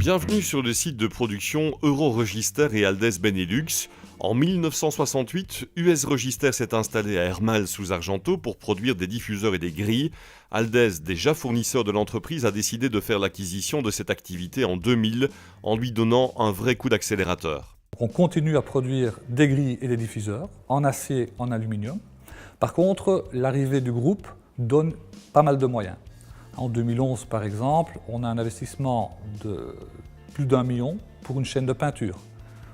Bienvenue sur le site de production Euroregister et Aldès Benelux. En 1968, US Register s'est installé à Hermals sous Argenteau pour produire des diffuseurs et des grilles. Aldès, déjà fournisseur de l'entreprise, a décidé de faire l'acquisition de cette activité en 2000 en lui donnant un vrai coup d'accélérateur. On continue à produire des grilles et des diffuseurs en acier, en aluminium. Par contre, l'arrivée du groupe donne pas mal de moyens. En 2011, par exemple, on a un investissement de plus d'1 million pour une chaîne de peinture.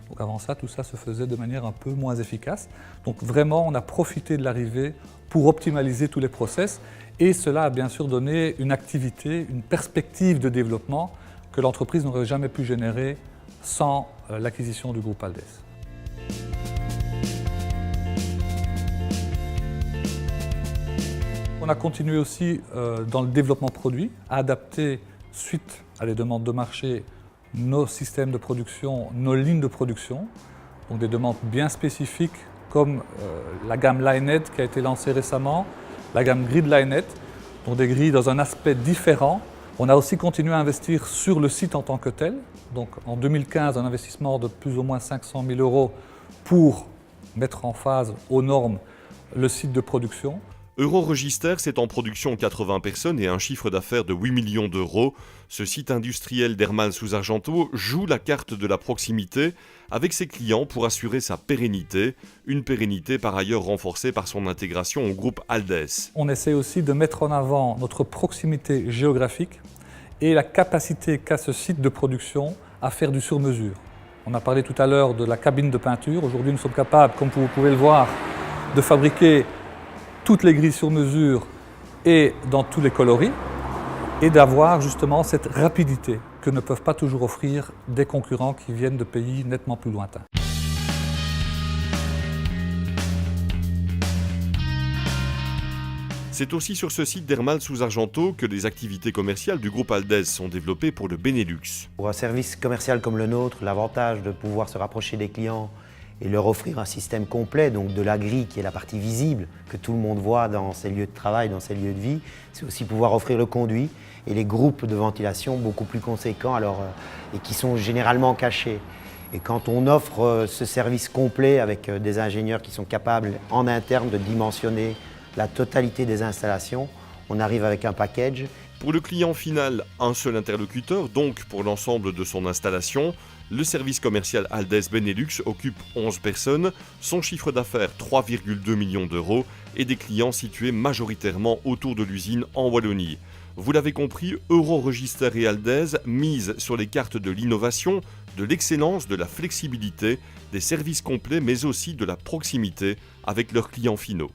Donc avant ça, tout ça se faisait de manière un peu moins efficace. Donc vraiment, on a profité de l'arrivée pour optimaliser tous les process et cela a bien sûr donné une activité, une perspective de développement que l'entreprise n'aurait jamais pu générer sans l'acquisition du groupe Aldès. On a continué aussi dans le développement produit, à adapter, suite à les demandes de marché, nos systèmes de production, nos lignes de production, donc des demandes bien spécifiques comme la gamme Linehead qui a été lancée récemment, la gamme Grid Linehead, donc des grilles dans un aspect différent. On a aussi continué à investir sur le site en tant que tel, donc en 2015 un investissement de plus ou moins 500 000 € pour mettre en phase aux normes le site de production. Euroregister, c'est en production 80 personnes et un chiffre d'affaires de 8 millions d'euros. Ce site industriel d'Hermals sous Argenteau joue la carte de la proximité avec ses clients pour assurer sa pérennité, une pérennité par ailleurs renforcée par son intégration au groupe Aldès. On essaie aussi de mettre en avant notre proximité géographique et la capacité qu'a ce site de production à faire du sur-mesure. On a parlé tout à l'heure de la cabine de peinture. Aujourd'hui, nous sommes capables, comme vous pouvez le voir, de fabriquer toutes les grilles sur mesure et dans tous les coloris et d'avoir justement cette rapidité que ne peuvent pas toujours offrir des concurrents qui viennent de pays nettement plus lointains. C'est aussi sur ce site d'Hermals sous Argenteau que les activités commerciales du groupe Aldès sont développées pour le Benelux. Pour un service commercial comme le nôtre, l'avantage de pouvoir se rapprocher des clients et leur offrir un système complet, donc de la grille qui est la partie visible que tout le monde voit dans ses lieux de travail, dans ses lieux de vie, c'est aussi pouvoir offrir le conduit et les groupes de ventilation beaucoup plus conséquents et qui sont généralement cachés. Et quand on offre ce service complet avec des ingénieurs qui sont capables en interne de dimensionner la totalité des installations, on arrive avec un package. Pour le client final, un seul interlocuteur, donc pour l'ensemble de son installation, le service commercial Aldès Benelux occupe 11 personnes, son chiffre d'affaires 3,2 millions d'euros et des clients situés majoritairement autour de l'usine en Wallonie. Vous l'avez compris, Euroregister et Aldès misent sur les cartes de l'innovation, de l'excellence, de la flexibilité, des services complets mais aussi de la proximité avec leurs clients finaux.